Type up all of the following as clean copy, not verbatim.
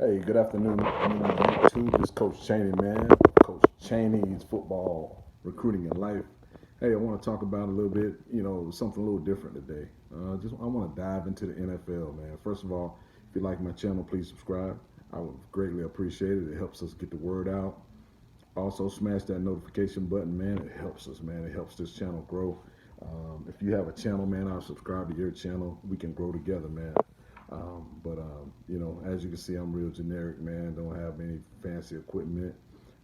Hey, good afternoon, YouTube. This is Coach Cheney, man. Coach Cheney's football recruiting and life. Hey, I want to talk about a little bit, something a little different today. Just I want to dive into the NFL, man. First of all, if you like my channel, please subscribe. I would greatly appreciate it. It helps us get the word out. Also, smash that notification button, man. It helps us, man. It helps this channel grow. If you have a channel, man, I'll subscribe to your channel. We can grow together, man. As you can see, I'm real generic, man. Don't have any fancy equipment.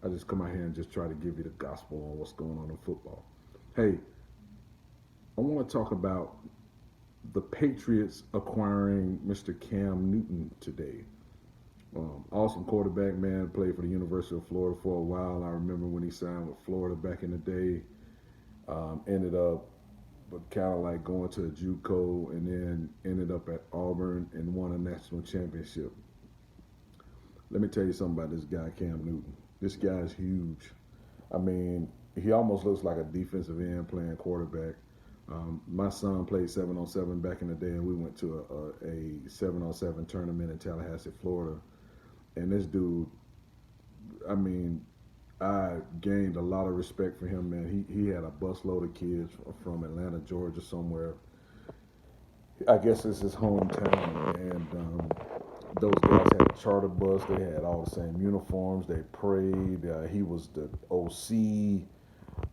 I just come out here and just try to give you the gospel on what's going on in football. Hey, I want to talk about the Patriots acquiring Mr. Cam Newton today. Awesome quarterback, man. Played for the University of Florida for a while. I remember when he signed with Florida back in the day. Ended up, but kind of like going to a JUCO, and then ended up at Auburn and won a national championship. Let me tell you something about this guy, Cam Newton. This guy is huge. I mean, he almost looks like a defensive end playing quarterback. My son played 7-on-7 back in the day, and we went to a 7-on-7 tournament in Tallahassee, Florida. And this dude, I mean, I gained a lot of respect for him, man. He had a busload of kids from Atlanta, Georgia, somewhere. I guess it's his hometown, and those guys had a charter bus. They had all the same uniforms. They prayed. He was the OC.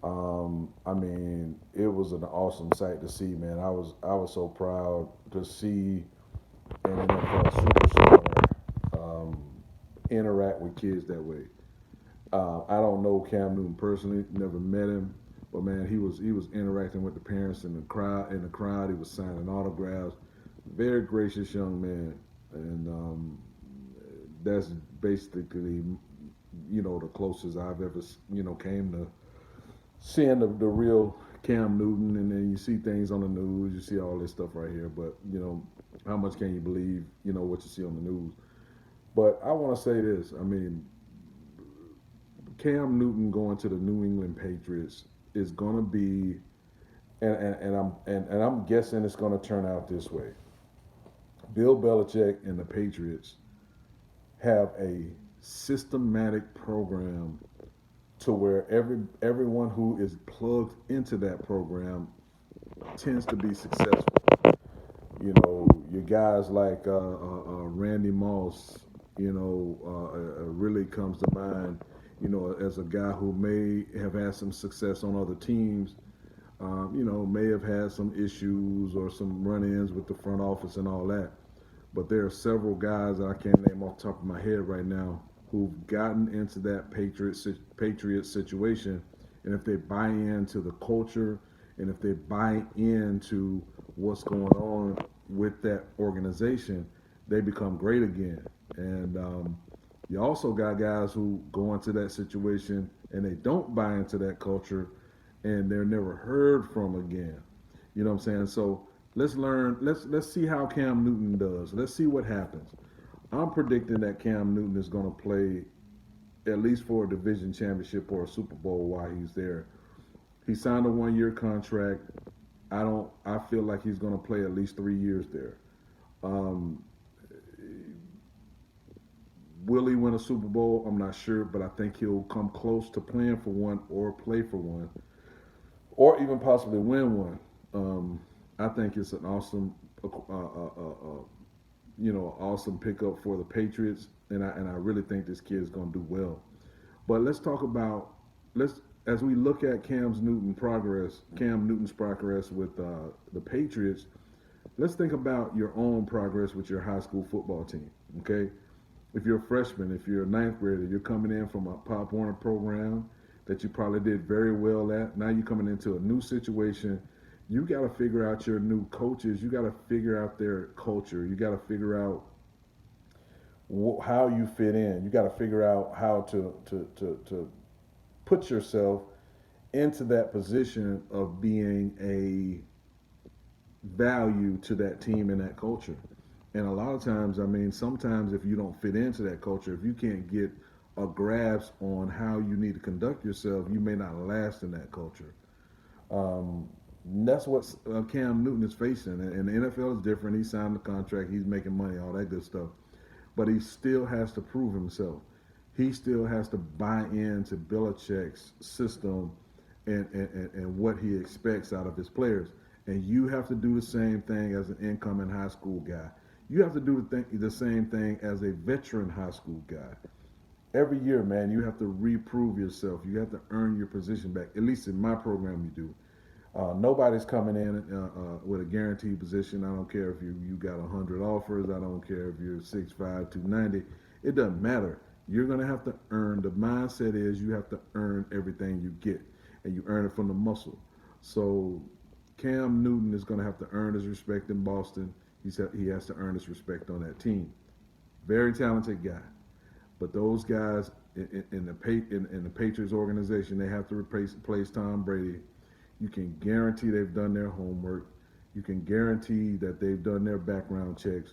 I mean, it was an awesome sight to see, man. I was so proud to see an NFL superstar interact with kids that way. I don't know Cam Newton personally, never met him, but man, he was interacting with the parents in the crowd. He was signing autographs. Very gracious young man, and that's basically the closest I've ever came to seeing the real Cam Newton. And then you see things on the news, you see all this stuff right here, but how much can you believe what you see on the news? But I want to say this. I mean, Cam Newton going to the New England Patriots is going to be, and I'm guessing it's going to turn out this way. Bill Belichick and the Patriots have a systematic program to where everyone who is plugged into that program tends to be successful. Your guys like Randy Moss, really comes to mind. As a guy who may have had some success on other teams, may have had some issues or some run-ins with the front office and all that. But there are several guys that I can't name off the top of my head right now who've gotten into that Patriot situation, and if they buy into the culture, and if they buy into what's going on with that organization, they become great again. And you also got guys who go into that situation and they don't buy into that culture, and they're never heard from again. You know what I'm saying? So let's learn. Let's see how Cam Newton does. Let's see what happens. I'm predicting that Cam Newton is going to play at least for a division championship or a Super Bowl while he's there. He signed a 1-year contract. I feel like he's going to play at least 3 years there. Um, will he win a Super Bowl? I'm not sure, but I think he'll come close to playing for one or play for one, or even possibly win one. I think it's an awesome pickup for the Patriots, and I really think this kid is going to do well. But let's talk about let's as we look at Cam Newton's progress with the Patriots. Let's think about your own progress with your high school football team. Okay, if you're a freshman, if you're a ninth grader, you're coming in from a Pop Warner program that you probably did very well at. Now you're coming into a new situation. You got to figure out your new coaches. You got to figure out their culture. You got to figure out how you fit in. You got to figure out how to put yourself into that position of being a value to that team and that culture. And a lot of times, I mean, sometimes if you don't fit into that culture, if you can't get a grasp on how you need to conduct yourself, you may not last in that culture. Um, that's what Cam Newton is facing. And the NFL is different. He signed the contract. He's making money, all that good stuff. but he still has to prove himself. He still has to buy into Belichick's system and what he expects out of his players. And you have to do the same thing as an incoming high school guy. You have to do the same thing as a veteran high school guy. Every year, man, you have to reprove yourself. You have to earn your position back. At least in my program, you do. Nobody's coming in with a guaranteed position. I don't care if you got 100 offers. I don't care if you're 6'5", 290. It doesn't matter. You're going to have to earn. The mindset is you have to earn everything you get, and you earn it from the muscle. So Cam Newton is going to have to earn his respect in Boston. He has to earn his respect on that team. Very talented guy. But those guys in the Patriots organization, they have to replace Tom Brady. You can guarantee they've done their homework. You can guarantee that they've done their background checks.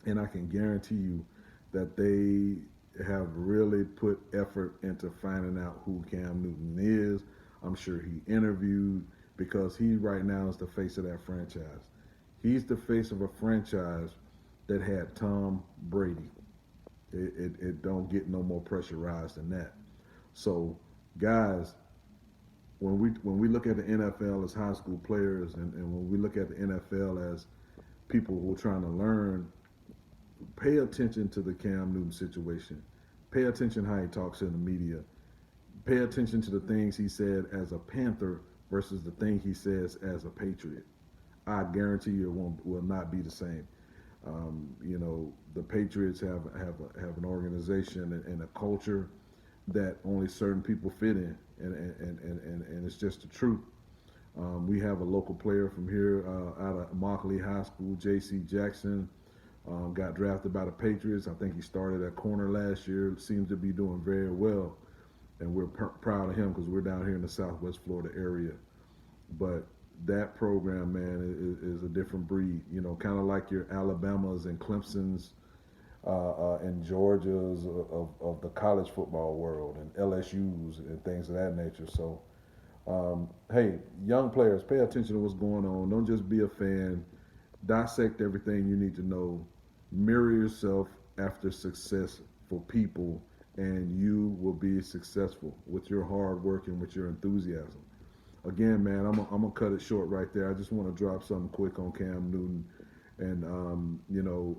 And I can guarantee you that they have really put effort into finding out who Cam Newton is. I'm sure he interviewed, because he right now is the face of that franchise. He's the face of a franchise that had Tom Brady. It don't get no more pressurized than that. So, guys, when we look at the NFL as high school players, and when we look at the NFL as people who are trying to learn, pay attention to the Cam Newton situation. Pay attention how he talks in the media. Pay attention to the things he said as a Panther versus the thing he says as a Patriot. I guarantee you it will not be the same. The Patriots have an organization and a culture that only certain people fit in, and it's just the truth. We have a local player from here out of Markley High School, J.C. Jackson, got drafted by the Patriots. I think he started at corner last year. Seems to be doing very well, and we're proud of him because we're down here in the Southwest Florida area. But that program, man, is a different breed. Kind of like your Alabamas and Clemsons and Georgias of the college football world, and LSUs and things of that nature. So, hey, young players, pay attention to what's going on. Don't just be a fan. Dissect everything you need to know. Mirror yourself after success for people, and you will be successful with your hard work and with your enthusiasm. Again, man, I'm gonna cut it short right there. I just want to drop something quick on Cam Newton, and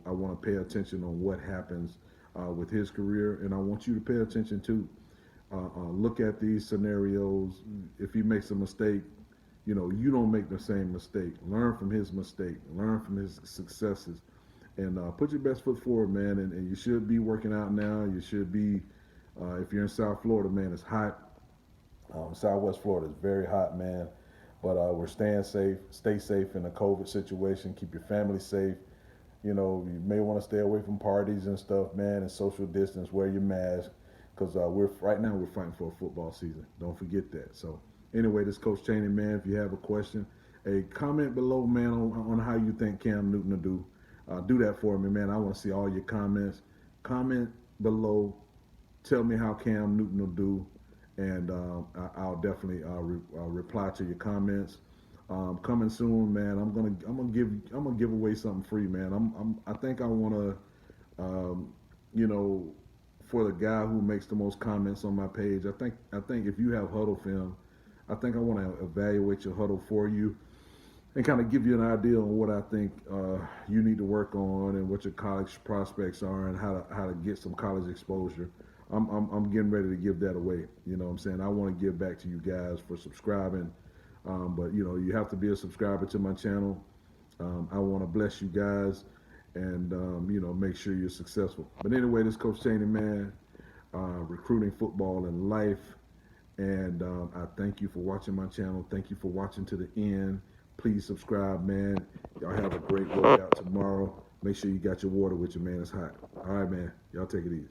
I want to pay attention on what happens with his career, and I want you to pay attention too. Look at these scenarios. If he makes a mistake, you don't make the same mistake. Learn from his mistake. Learn from his successes, and put your best foot forward, man. And you should be working out now. You should be, if you're in South Florida, man, it's hot. Southwest Florida is very hot, man. But we're staying safe. Stay safe in the COVID situation. Keep your family safe. You may want to stay away from parties and stuff, man, and social distance. Wear your mask, because right now we're fighting for a football season. Don't forget that. So anyway, this is Coach Chaney, man. If you have a question, comment below, man, on how you think Cam Newton will do. Do that for me, man. I want to see all your comments. Comment below. Tell me how Cam Newton will do. And I'll definitely reply to your comments. Coming soon, man. I'm gonna give away something free, man. I think I want to, for the guy who makes the most comments on my page. I think if you have huddle film, I think I want to evaluate your huddle for you and kind of give you an idea on what I think you need to work on and what your college prospects are and how to get some college exposure. I'm getting ready to give that away. You know what I'm saying? I want to give back to you guys for subscribing. But, you have to be a subscriber to my channel. I want to bless you guys and, make sure you're successful. But anyway, this is Coach Chaney, man, recruiting football and life. And I thank you for watching my channel. Thank you for watching to the end. Please subscribe, man. Y'all have a great workout tomorrow. Make sure you got your water with you, man. It's hot. All right, man. Y'all take it easy.